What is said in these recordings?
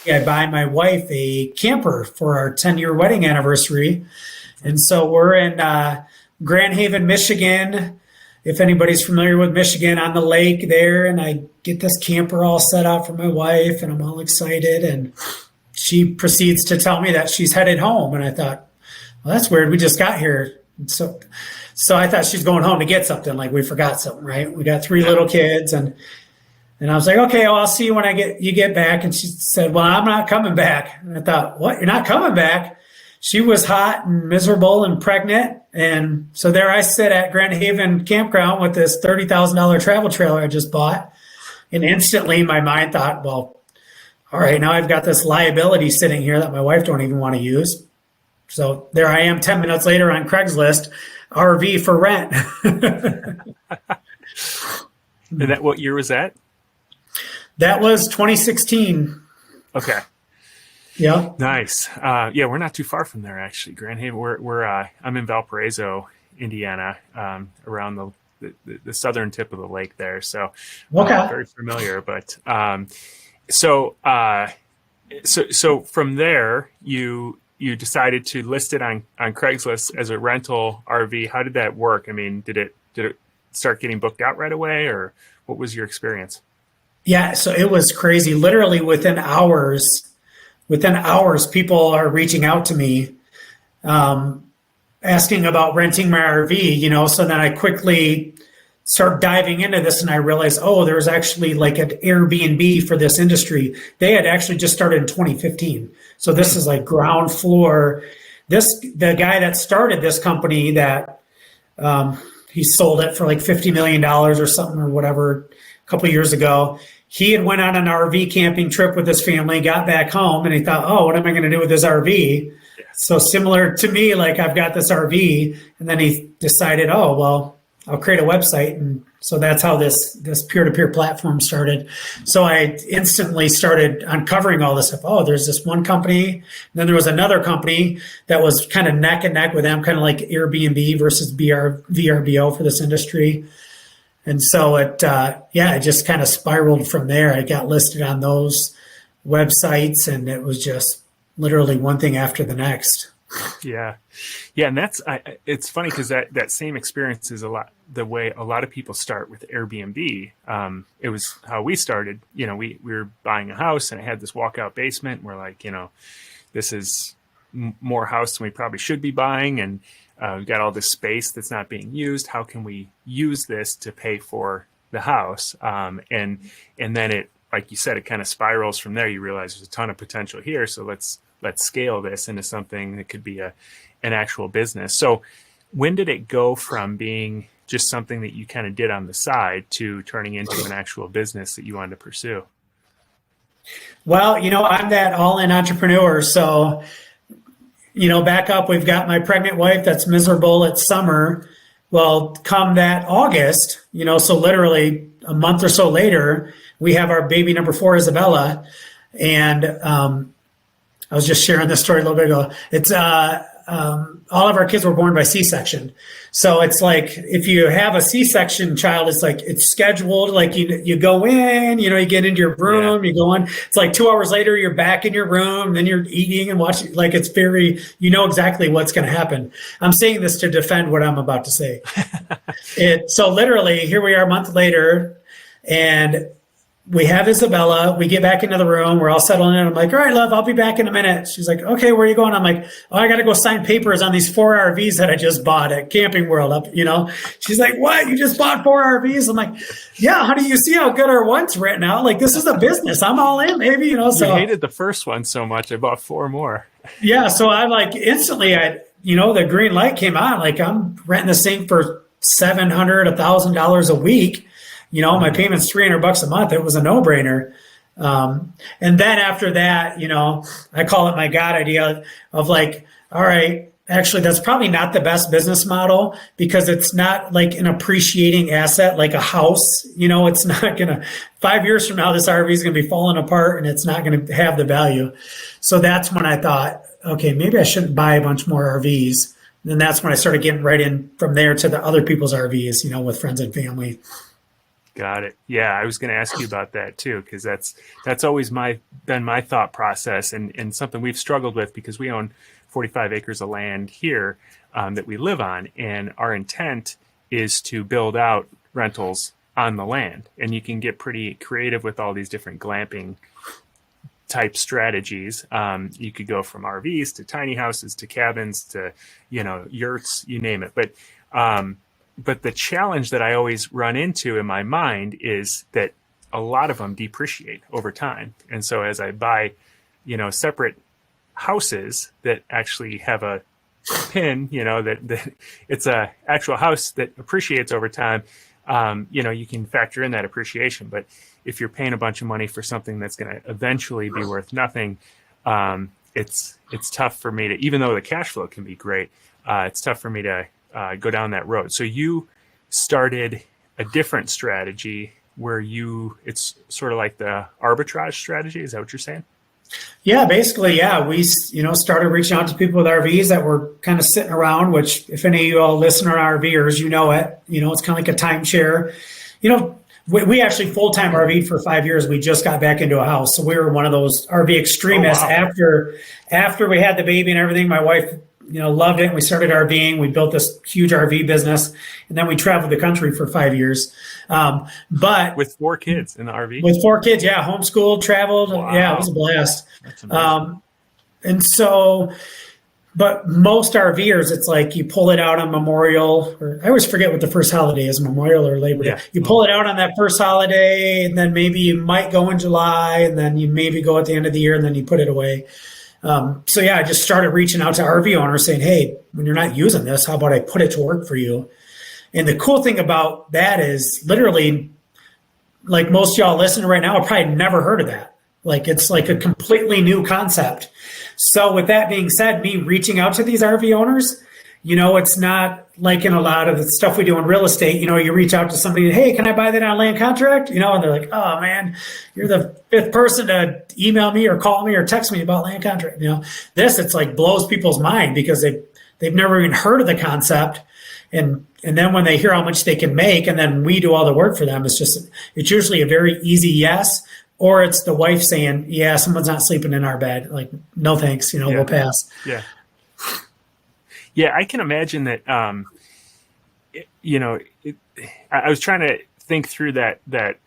I buy my wife a camper for our 10-year wedding anniversary. And so we're in Grand Haven, Michigan. If anybody's familiar with Michigan, on the lake there, and I get this camper all set up for my wife, and I'm all excited. And she proceeds to tell me that she's headed home. And I thought, well, that's weird. We just got here. So I thought she's going home to get something, like we forgot something, right? We got 3 little kids, and I was like, okay, well, I'll see you when you get back. And she said, well, I'm not coming back. And I thought, what? You're not coming back? She was hot and miserable and pregnant. And so there I sit at Grand Haven Campground with this $30,000 travel trailer I just bought. And instantly my mind thought, well, all right, now I've got this liability sitting here that my wife don't even want to use. So there I am 10 minutes later on Craigslist, RV for rent. And that, what year was that? That was 2016. Okay. Yeah. Nice. Yeah, we're not too far from there, actually. Grand Haven. I'm in Valparaiso, Indiana, around the southern tip of the lake there. So, very familiar. But so from there, you decided to list it on Craigslist as a rental RV. How did that work? I mean, did it start getting booked out right away, or what was your experience? Yeah, so it was crazy. Literally within hours, people are reaching out to me, asking about renting my RV, so then I quickly start diving into this, and I realized, there's actually like an Airbnb for this industry. They had actually just started in 2015. So this is like ground floor. The guy that started this company, that he sold it for like $50 million or something or whatever a couple of years ago. He had went on an RV camping trip with his family, got back home, and he thought, what am I going to do with this RV? Yeah. So similar to me, like I've got this RV, and then he decided, I'll create a website. And so that's how this peer-to-peer platform started. So I instantly started uncovering all this stuff. There's this one company. And then there was another company that was kind of neck and neck with them, kind of like Airbnb versus VRBO for this industry. And so it just kind of spiraled from there. I got listed on those websites, and it was just literally one thing after the next. Yeah. And it's funny because that same experience is the way a lot of people start with Airbnb. It was how we started. We were buying a house, and it had this walkout basement. We're like, this is more house than we probably should be buying, and we've got all this space that's not being used. How can we use this to pay for the house? And then it, like you said, it kind of spirals from there. You realize there's a ton of potential here, so let's scale this into something that could be an actual business. So when did it go from being just something that you kind of did on the side to turning into an actual business that you wanted to pursue? Well, I'm that all-in entrepreneur. So, back up, we've got my pregnant wife that's miserable. It's summer. Well, come that August, so literally a month or so later, we have our baby number 4, Isabella. And I was just sharing this story a little bit ago. It's all of our kids were born by C-section. So it's like, if you have a C-section child, it's like, it's scheduled. Like you go in, you get into your room, you go in. It's like 2 hours later, you're back in your room, then you're eating and watching. Like, it's very, exactly what's going to happen. I'm saying this to defend what I'm about to say. So literally, here we are a month later, and we have Isabella. We get back into the room. We're all settling in. I'm like, all right, love, I'll be back in a minute. She's like, okay, where are you going? I'm like, I got to go sign papers on these 4 RVs that I just bought at Camping World. She's like, what? You just bought 4 RVs? I'm like, yeah, honey, you see how good our one's written out? Like, this is a business. I'm all in, baby. So you hated the first one so much. I bought 4 more. Yeah. So I like instantly, the green light came on. Like, I'm renting this thing for $700, $1,000 a week. My payment's $300 a month. It was a no-brainer. And then after that, I call it my God idea of like, all right, actually, that's probably not the best business model, because it's not like an appreciating asset like a house. It's not going to, 5 years from now, this RV is going to be falling apart and it's not going to have the value. So that's when I thought, okay, maybe I shouldn't buy a bunch more RVs. And that's when I started getting right in from there to the other people's RVs, with friends and family. Got it. Yeah, I was going to ask you about that too, because that's always been my thought process, and something we've struggled with because we own 45 acres of land here that we live on, and our intent is to build out rentals on the land, and you can get pretty creative with all these different glamping type strategies. You could go from RVs to tiny houses to cabins to yurts, you name it, but the challenge that I always run into in my mind is that a lot of them depreciate over time. And so as I buy, separate houses that actually have a pin, that it's a actual house that appreciates over time, you can factor in that appreciation. But if you're paying a bunch of money for something that's going to eventually be worth nothing, it's tough for me to, even though the cash flow can be great, it's tough for me to go down that road. So you started a different strategy where it's sort of like the arbitrage strategy. Is that what you're saying? Yeah, basically, yeah. We, started reaching out to people with RVs that were kind of sitting around, which if any of you all listen are RVers, you know it. It's kind of like a timeshare. We actually full-time RV'd for 5 years. We just got back into a house. So we were one of those RV extremists. Oh, wow. After we had the baby and everything, my wife loved it. We started RVing. We built this huge RV business, and then we traveled the country for 5 years. But with 4 kids in the RV, with 4 kids, yeah, homeschooled, traveled. Wow. Yeah, it was a blast. That's amazing. And so, but most RVers, it's like you pull it out on Memorial, or I always forget what the first holiday is, Memorial or Labor Day. Yeah. You pull it out on that first holiday, and then maybe you might go in July, and then you maybe go at the end of the year, and then you put it away. So yeah, I just started reaching out to RV owners saying, hey, when you're not using this, how about I put it to work for you? And the cool thing about that is literally, like most of y'all listening right now, have probably never heard of that. Like it's like a completely new concept. So with that being said, me reaching out to these RV owners, it's not like in a lot of the stuff we do in real estate. You reach out to somebody, hey, can I buy that on land contract? And they're like, oh man, you're the 5th person to email me or call me or text me about land contract. It's like blows people's mind because they've never even heard of the concept. And then when they hear how much they can make, and then we do all the work for them, it's usually a very easy yes, or it's the wife saying, yeah, someone's not sleeping in our bed. Like, no thanks, we'll pass. Yeah. Yeah, I can imagine that. I was trying to think through that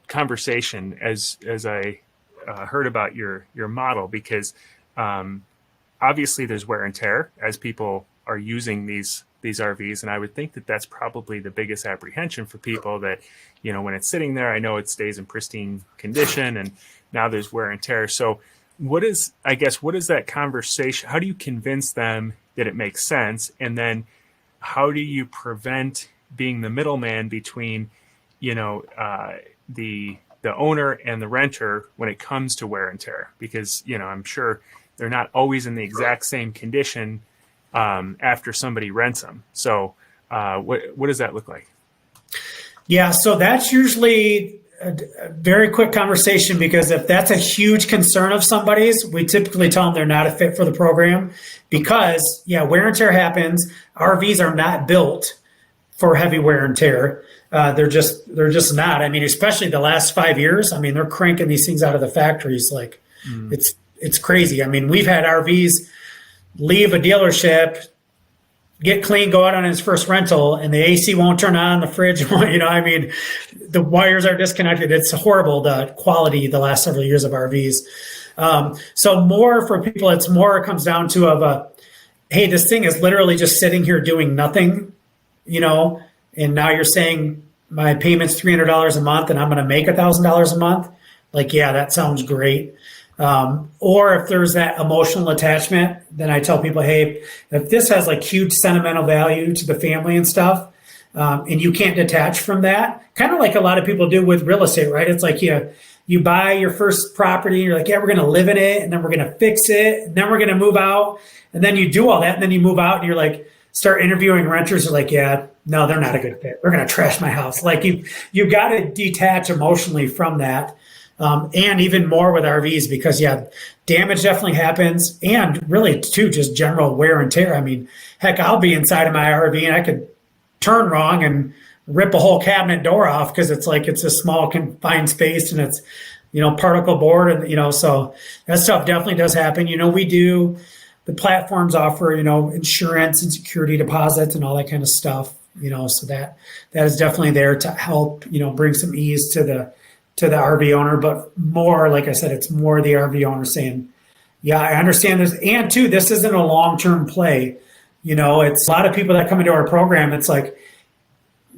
conversation as I heard about your model, because obviously there's wear and tear as people are using these RVs, and I would think that that's probably the biggest apprehension for people. That when it's sitting there, I know it stays in pristine condition, and now there's wear and tear. So what is that conversation? How do you convince them that it makes sense? And then how do you prevent being the middleman between, the owner and the renter when it comes to wear and tear? Because, I'm sure they're not always in the exact same condition after somebody rents them. So what does that look like? Yeah, so that's usually a very quick conversation, because if that's a huge concern of somebody's, we typically tell them they're not a fit for the program, because wear and tear happens. RVs are not built for heavy wear and tear. They're just not. I mean, especially the last 5 years. I mean, they're cranking these things out of the factories like it's crazy. I mean, we've had RVs leave a dealership, get clean, go out on his first rental, and the AC won't turn on, the fridge won't, the wires are disconnected. It's horrible, the quality the last several years of RVs. So more for people, it comes down to hey, this thing is literally just sitting here doing nothing, and now you're saying my payment's $300 a month and I'm going to make $1,000 a month. Like, yeah, that sounds great. Or if there's that emotional attachment, then I tell people, hey, if this has like huge sentimental value to the family and stuff, and you can't detach from that, kind of like a lot of people do with real estate, right? It's like you buy your first property, and you're like, yeah, we're going to live in it, and then we're going to fix it, and then we're going to move out, and then you do all that, and then you move out, and you're like, start interviewing renters. You're like, yeah, no, they're not a good fit. They're going to trash my house. Like you got to detach emotionally from that. And even more with RVs, because damage definitely happens, and really too, just general wear and tear. I mean, heck, I'll be inside of my RV and I could turn wrong and rip a whole cabinet door off because it's a small confined space and it's, particle board. And, so that stuff definitely does happen. The platforms offer, insurance and security deposits and all that kind of stuff, so that is definitely there to help, bring some ease to the RV owner. But more, like I said, it's more the RV owner saying, yeah, I understand this. And two, this isn't a long-term play. It's a lot of people that come into our program. It's like,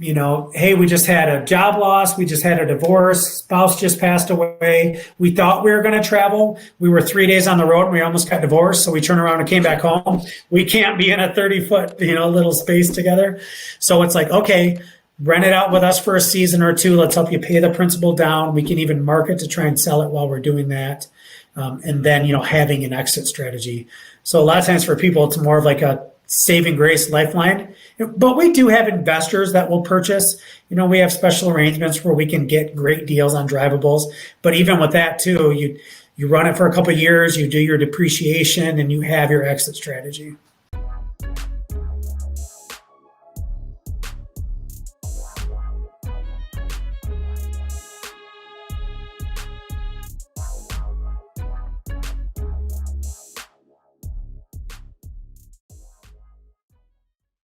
hey, we just had a job loss. We just had a divorce. Spouse just passed away. We thought we were going to travel. We were 3 days on the road and we almost got divorced. So we turned around and came back home. We can't be in a 30-foot, little space together. So it's like, okay, rent it out with us for a season or two. Let's help you pay the principal down. We can even market to try and sell it while we're doing that. And then, having an exit strategy. So a lot of times for people, it's more of like a saving grace lifeline. But we do have investors that will purchase. We have special arrangements where we can get great deals on drivables. But even with that too, you run it for a couple of years, you do your depreciation, and you have your exit strategy.